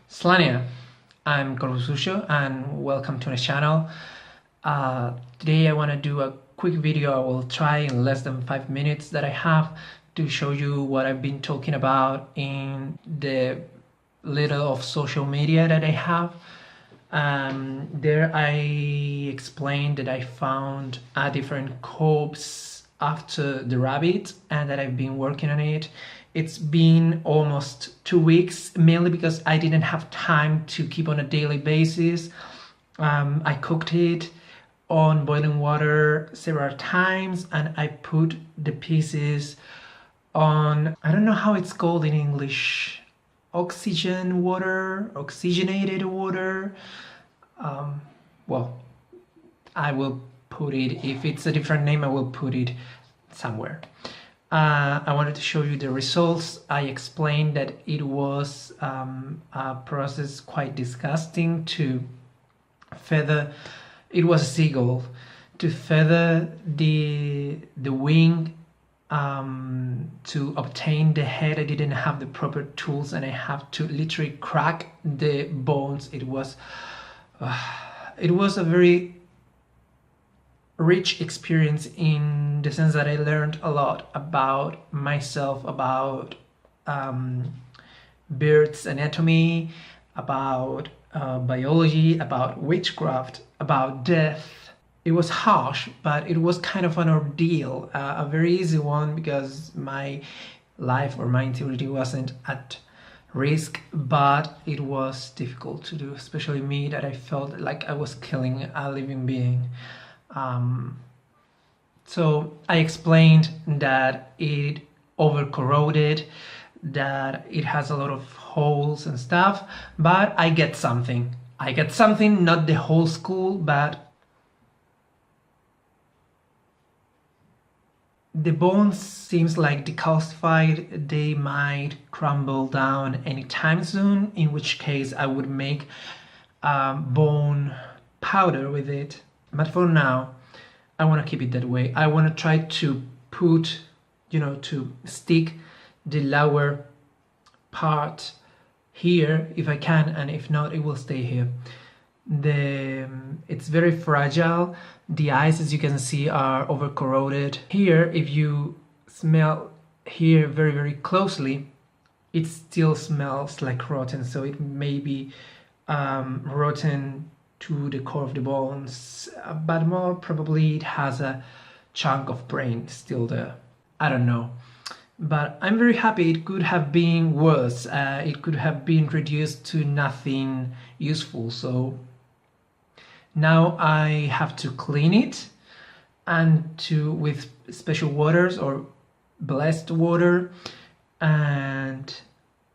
Slania, I'm Corvus and welcome to the channel. Today I want to do a quick video. I will try in less than 5 minutes that I have to show you what I've been talking about in the little of social media that I have. There I explained that I found a different corpse after the rabbit and that I've been working on it. It's been almost 2 weeks, mainly because I didn't have time to keep on a daily basis. I cooked it on boiling water several times and I put the pieces on, I don't know how it's called in English, oxygenated water. Well, I will put it, if it's a different name, I will put it somewhere. I wanted to show you the results. I explained that it was a process quite disgusting to feather. It was a seagull to feather the wing to obtain the head. I didn't have the proper tools and I have to literally crack the bones. It was a very rich experience in the sense that I learned a lot about myself, about birds' anatomy, about biology, about witchcraft, about death. It was harsh, but it was kind of an ordeal, a very easy one because my life or my integrity wasn't at risk, but it was difficult to do, especially me, that I felt like I was killing a living being. So I explained that it over corroded, that it has a lot of holes and stuff, but I get something, not the whole school, but the bones seems like decalcified. They might crumble down anytime soon, in which case I would make bone powder with it. But for now, I want to keep it that way. I want to try to put, to stick the lower part here if I can, and if not, it will stay here. It's very fragile. The eyes, as you can see, are over corroded. Here, if you smell here very, very closely, it still smells like rotten, so it may be rotten to the core of the bones, but more probably it has a chunk of brain still there. I don't know, but I'm very happy. It could have been worse. It could have been reduced to nothing useful. So now I have to clean it and with special waters or blessed water and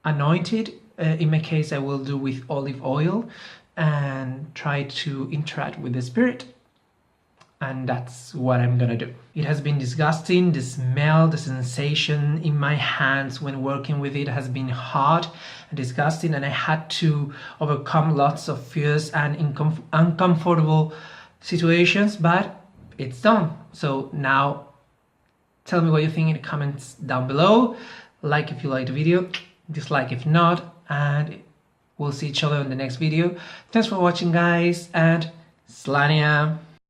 anoint it. In my case, I will do with olive oil and try to interact with the spirit, and that's what I'm gonna do. It has been disgusting. The smell, the sensation in my hands when working with it has been hot and disgusting, and I had to overcome lots of fears and uncomfortable situations, but it's done. So now tell me what you think in the comments down below. Like if you liked the video, dislike if not, and we'll see each other in the next video. Thanks for watching, guys, and Slania.